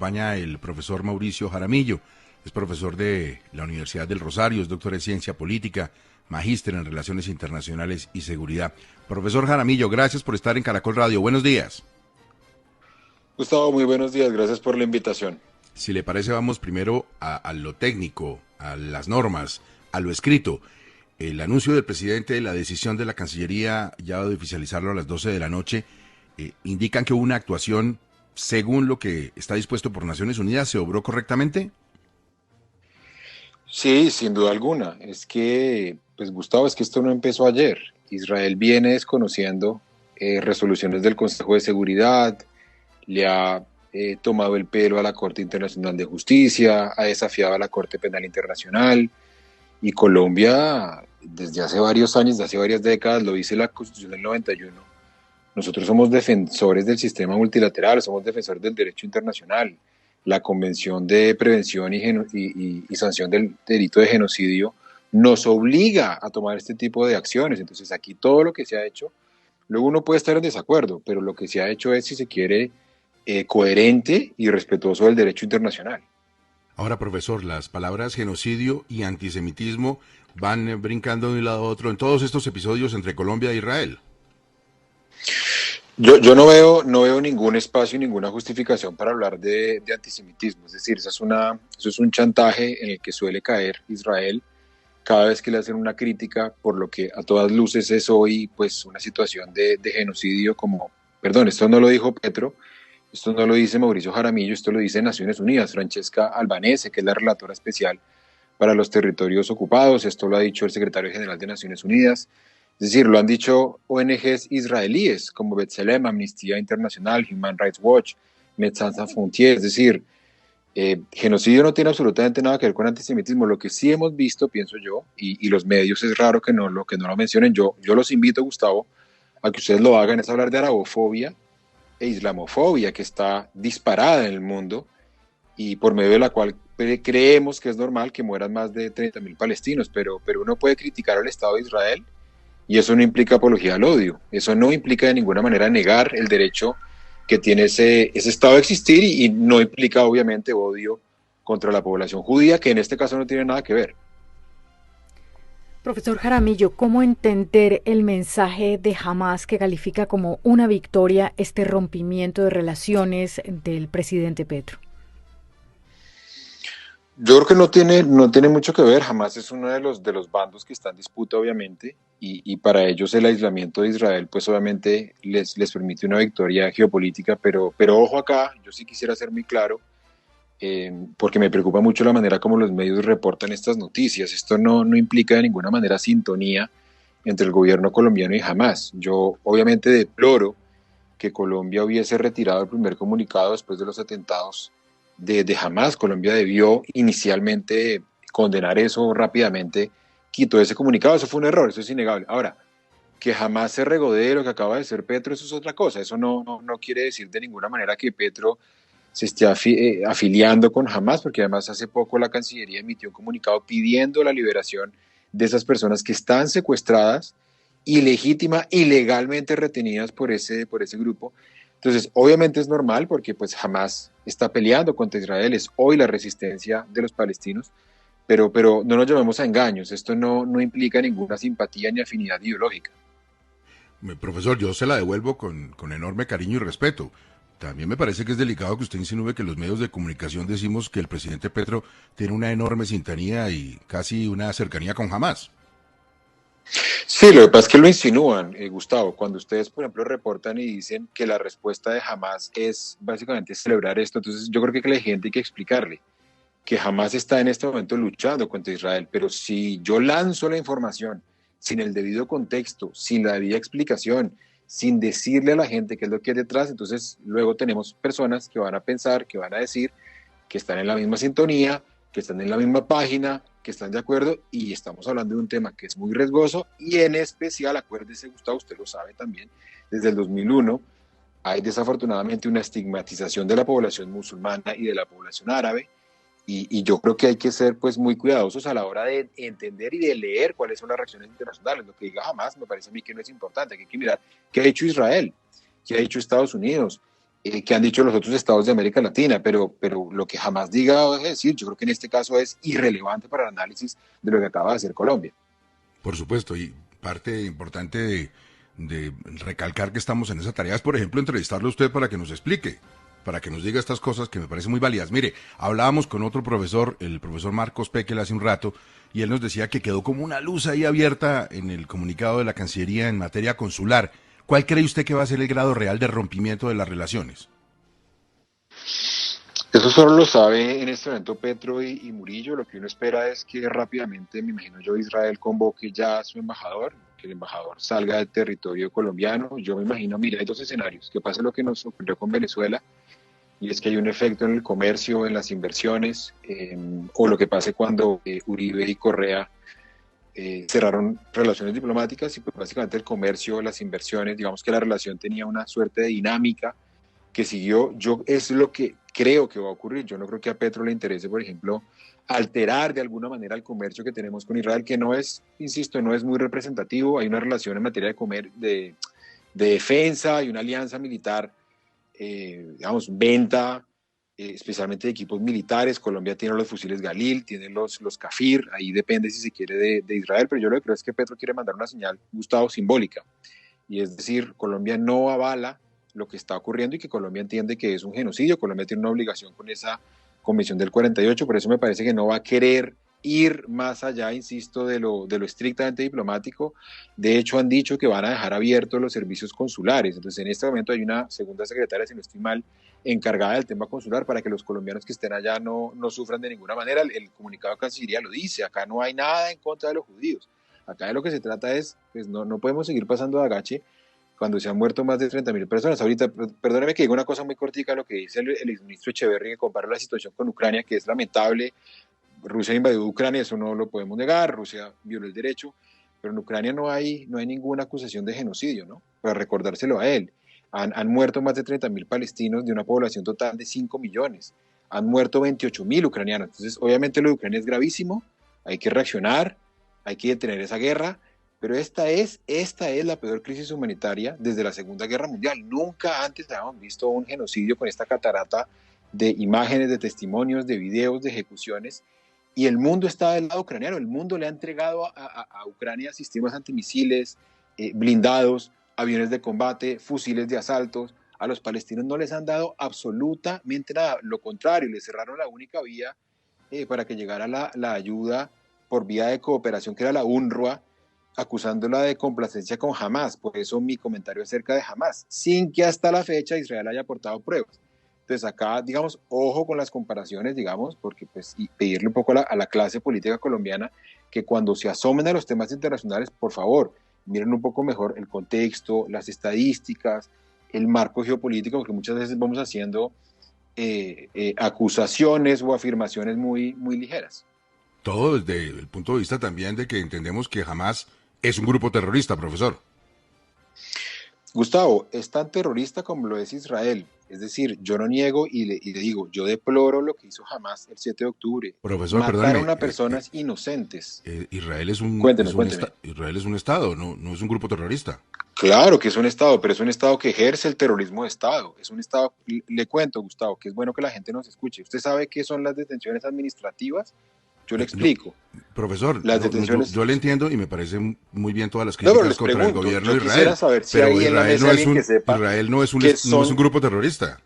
acompaña el profesor Mauricio Jaramillo. Es profesor de la Universidad del Rosario, es doctor en Ciencia Política, magíster en Relaciones Internacionales y Seguridad. Profesor Jaramillo, gracias por estar en Caracol Radio. Buenos días. Gustavo, muy buenos días. Gracias por la invitación. Si le parece, vamos primero a lo técnico, a las normas, a lo escrito. El anuncio del presidente de la decisión de la Cancillería, ya de oficializarlo a las 12 de la noche, indican que hubo una actuación según lo que está dispuesto por Naciones Unidas. ¿Se obró correctamente? Sí, sin duda alguna. Es que, pues Gustavo, es que esto no empezó ayer. Israel viene desconociendo resoluciones del Consejo de Seguridad, le ha tomado el pelo a la Corte Internacional de Justicia, ha desafiado a la Corte Penal Internacional, y Colombia, desde hace varios años, desde hace varias décadas, lo dice la Constitución del 91, nosotros somos defensores del sistema multilateral, somos defensores del derecho internacional. La Convención de Prevención y Sanción del Delito de Genocidio nos obliga a tomar este tipo de acciones. Entonces aquí todo lo que se ha hecho, luego uno puede estar en desacuerdo, pero lo que se ha hecho es, si se quiere, coherente y respetuoso del derecho internacional. Ahora, profesor, las palabras genocidio y antisemitismo van brincando de un lado a otro en todos estos episodios entre Colombia e Israel. Yo no veo ningún espacio y ninguna justificación para hablar de antisemitismo. Es decir, eso es un chantaje en el que suele caer Israel cada vez que le hacen una crítica, por lo que a todas luces es hoy pues una situación de genocidio como, perdón, esto no lo dijo Petro, esto no lo dice Mauricio Jaramillo, esto lo dice Naciones Unidas, Francesca Albanese, que es la relatora especial para los territorios ocupados, esto lo ha dicho el secretario general de Naciones Unidas. Es decir, lo han dicho ONGs israelíes como B'Tselem, Amnistía Internacional, Human Rights Watch, Médecins Sans Frontières. Es decir, genocidio no tiene absolutamente nada que ver con antisemitismo. Lo que sí hemos visto, pienso yo, y los medios es raro que no lo mencionen. Yo los invito, Gustavo, a que ustedes lo hagan, es hablar de arabofobia e islamofobia que está disparada en el mundo y por medio de la cual creemos que es normal que mueran más de 30.000 palestinos, pero uno puede criticar al Estado de Israel y eso no implica apología al odio, eso no implica de ninguna manera negar el derecho que tiene ese Estado a existir y no implica obviamente odio contra la población judía, que en este caso no tiene nada que ver. Profesor Jaramillo, ¿cómo entender el mensaje de Hamás que califica como una victoria este rompimiento de relaciones del presidente Petro? Yo creo que no tiene mucho que ver. Hamás es uno de los bandos que está en disputa, obviamente, y para ellos el aislamiento de Israel, pues obviamente les permite una victoria geopolítica, pero ojo acá, yo sí quisiera ser muy claro, porque me preocupa mucho la manera como los medios reportan estas noticias. Esto no implica de ninguna manera sintonía entre el gobierno colombiano y Hamás. Yo obviamente deploro que Colombia hubiese retirado el primer comunicado después de los atentados de Hamás. Colombia debió inicialmente condenar eso rápidamente, quitó ese comunicado, eso fue un error, eso es innegable. Ahora, que jamás se regodee de lo que acaba de ser Petro, eso es otra cosa, eso no quiere decir de ninguna manera que Petro se esté afiliando con Hamás, porque además hace poco la Cancillería emitió un comunicado pidiendo la liberación de esas personas que están secuestradas, ilegítima, ilegalmente retenidas por ese grupo. Entonces, obviamente es normal porque pues Hamás está peleando contra Israel, es hoy la resistencia de los palestinos, pero no nos llevemos a engaños, esto no implica ninguna simpatía ni afinidad ideológica. Profesor, yo se la devuelvo con enorme cariño y respeto. También me parece que es delicado que usted insinúe que los medios de comunicación decimos que el presidente Petro tiene una enorme sintonía y casi una cercanía con Hamás. Sí, lo que pasa es que lo insinúan, Gustavo. Cuando ustedes, por ejemplo, reportan y dicen que la respuesta de Hamás es básicamente celebrar esto, entonces yo creo que a la gente hay que explicarle que Hamás está en este momento luchando contra Israel, pero si yo lanzo la información sin el debido contexto, sin la debida explicación, sin decirle a la gente qué es lo que hay detrás, entonces luego tenemos personas que van a pensar, que van a decir que están en la misma sintonía, que están en la misma página, que están de acuerdo, y estamos hablando de un tema que es muy riesgoso y en especial, acuérdese Gustavo, usted lo sabe también, desde el 2001 hay desafortunadamente una estigmatización de la población musulmana y de la población árabe, y yo creo que hay que ser pues muy cuidadosos a la hora de entender y de leer cuáles son las reacciones internacionales. Lo que diga Hamás me parece a mí que no es importante, que hay que mirar qué ha hecho Israel, qué ha hecho Estados Unidos, que han dicho los otros estados de América Latina, pero lo que jamás diga o deje de decir, yo creo que en este caso es irrelevante para el análisis de lo que acaba de hacer Colombia. Por supuesto, y parte importante de recalcar que estamos en esa tarea es, por ejemplo, entrevistarlo a usted para que nos explique, para que nos diga estas cosas que me parecen muy válidas. Mire, hablábamos con otro profesor, el profesor Marcos Pekel, hace un rato, y él nos decía que quedó como una luz ahí abierta en el comunicado de la Cancillería en materia consular. ¿Cuál cree usted que va a ser el grado real de rompimiento de las relaciones? Eso solo lo sabe en este momento Petro y Murillo. Lo que uno espera es que rápidamente, me imagino yo, Israel convoque ya a su embajador, que el embajador salga del territorio colombiano. Yo me imagino, mira, hay dos escenarios: que pase lo que nos ocurrió con Venezuela, y es que hay un efecto en el comercio, en las inversiones, o lo que pase cuando Uribe y Correa cerraron relaciones diplomáticas, y pues básicamente el comercio, las inversiones, digamos que la relación tenía una suerte de dinámica que siguió. Yo es lo que creo que va a ocurrir. Yo no creo que a Petro le interese, por ejemplo, alterar de alguna manera el comercio que tenemos con Israel, que no es, insisto, no es muy representativo. Hay una relación en materia de defensa y una alianza militar, digamos, venta, especialmente de equipos militares. Colombia tiene los fusiles Galil, tiene los Kafir, ahí depende si se quiere de Israel, pero yo lo que creo es que Petro quiere mandar una señal, Gustavo, simbólica, y es decir, Colombia no avala lo que está ocurriendo y que Colombia entiende que es un genocidio. Colombia tiene una obligación con esa convención del 48, por eso me parece que no va a querer ir más allá, insisto, de lo estrictamente diplomático. De hecho, han dicho que van a dejar abiertos los servicios consulares. Entonces, en este momento hay una segunda secretaria, si no estoy mal, encargada del tema consular para que los colombianos que estén allá no sufran de ninguna manera. El comunicado de Cancillería lo dice: acá no hay nada en contra de los judíos. Acá de lo que se trata es, pues no podemos seguir pasando de agache cuando se han muerto más de 30.000 personas. Ahorita, perdóneme que diga una cosa muy cortica, lo que dice el exministro Echeverry, que compara la situación con Ucrania, que es lamentable. Rusia invadió Ucrania, eso no lo podemos negar, Rusia violó el derecho, pero en Ucrania no hay ninguna acusación de genocidio, ¿no? Para recordárselo a él. Han muerto más de 30.000 palestinos de una población total de 5 millones. Han muerto 28.000 ucranianos. Entonces, obviamente lo de Ucrania es gravísimo, hay que reaccionar, hay que detener esa guerra, pero esta es la peor crisis humanitaria desde la Segunda Guerra Mundial. Nunca antes habíamos visto un genocidio con esta catarata de imágenes, de testimonios, de videos, de ejecuciones, y el mundo está del lado ucraniano. El mundo le ha entregado a Ucrania sistemas antimisiles, blindados, aviones de combate, fusiles de asaltos. A los palestinos no les han dado absolutamente nada, lo contrario, les cerraron la única vía para que llegara la ayuda por vía de cooperación, que era la UNRWA, acusándola de complacencia con Hamas. Por eso mi comentario acerca de Hamas, sin que hasta la fecha Israel haya aportado pruebas. Entonces acá, digamos, ojo con las comparaciones, digamos, porque pues, y pedirle un poco a la clase política colombiana que cuando se asomen a los temas internacionales, por favor, miren un poco mejor el contexto, las estadísticas, el marco geopolítico, porque muchas veces vamos haciendo acusaciones o afirmaciones muy, muy ligeras. Todo desde el punto de vista también de que entendemos que Hamas es un grupo terrorista, profesor. Gustavo, es tan terrorista como lo es Israel. Es decir, yo no niego y le digo, yo deploro lo que hizo Hamas el 7 de octubre. Profesor, Mataron perdóneme, a personas inocentes. Israel es un, Cuénteme. Israel es un estado, no es un grupo terrorista. Claro que es un Estado, pero es un Estado que ejerce el terrorismo de Estado. Es un Estado, le cuento, Gustavo, que es bueno que la gente nos escuche. ¿Usted sabe qué son las detenciones administrativas? Yo le explico. No, profesor, las detenciones... yo le entiendo y me parece muy bien todas las críticas contra el gobierno de Israel. Saber si pero Israel no es un grupo terrorista.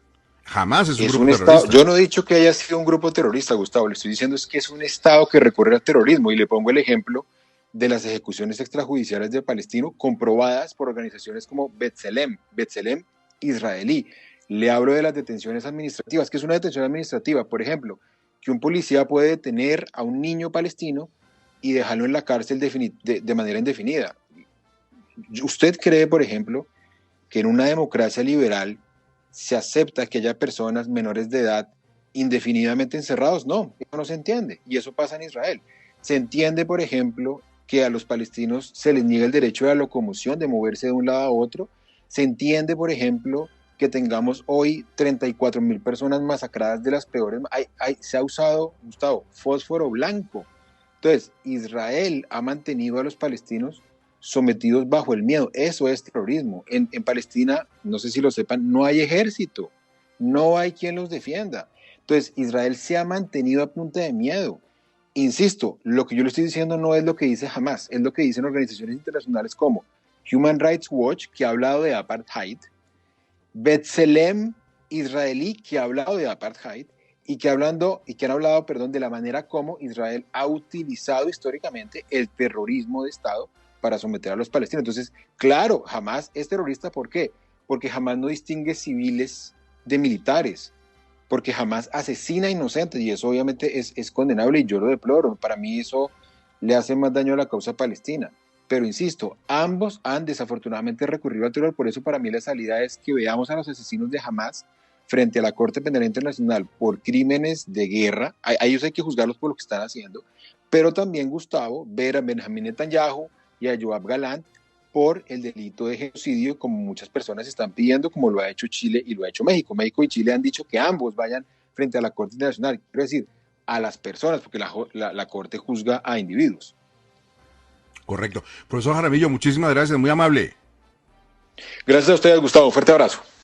Jamás es un grupo terrorista. Yo no he dicho que haya sido un grupo terrorista, Gustavo. Le estoy diciendo es que es un Estado que recurre al terrorismo. Y le pongo el ejemplo de las ejecuciones extrajudiciales de palestinos comprobadas por organizaciones como B'Tselem israelí. Le hablo de las detenciones administrativas. ¿Qué es una detención administrativa? Por ejemplo, que un policía puede detener a un niño palestino y dejarlo en la cárcel de manera indefinida. ¿Usted cree, por ejemplo, que en una democracia liberal se acepta que haya personas menores de edad indefinidamente encerrados? No, eso no se entiende, y eso pasa en Israel. Se entiende, por ejemplo, que a los palestinos se les niega el derecho a la locomoción, de moverse de un lado a otro. Se entiende, por ejemplo, que tengamos hoy 34.000 personas masacradas de las peores. Se ha usado, Gustavo, fósforo blanco. Entonces, Israel ha mantenido a los palestinos sometidos bajo el miedo. Eso es terrorismo. En Palestina, no sé si lo sepan, no hay ejército. no hay quien los defienda. Entonces, Israel se ha mantenido a punta de miedo. Insisto, lo que yo le estoy diciendo no es lo que dice Hamas, es lo que dicen organizaciones internacionales como Human Rights Watch, que ha hablado de apartheid, B'Tselem israelí, que ha hablado de apartheid, y que han hablado, de la manera como Israel ha utilizado históricamente el terrorismo de Estado para someter a los palestinos. Entonces, claro, Hamas es terrorista, ¿por qué? Porque Hamas no distingue civiles de militares, porque Hamas asesina inocentes, y eso obviamente es condenable y yo lo deploro. Para mí eso le hace más daño a la causa palestina. Pero insisto, ambos han desafortunadamente recurrido al terror, por eso para mí la salida es que veamos a los asesinos de Hamas frente a la Corte Penal Internacional por crímenes de guerra. A ellos hay que juzgarlos por lo que están haciendo, pero también, Gustavo, ver a Benjamín Netanyahu y a Yoav Galán por el delito de genocidio, como muchas personas están pidiendo, como lo ha hecho Chile y lo ha hecho México. México y Chile han dicho que ambos vayan frente a la Corte Internacional, quiero decir, a las personas, porque la Corte juzga a individuos. Correcto. Profesor Jaramillo, muchísimas gracias, muy amable. Gracias a ustedes, Gustavo. Fuerte abrazo.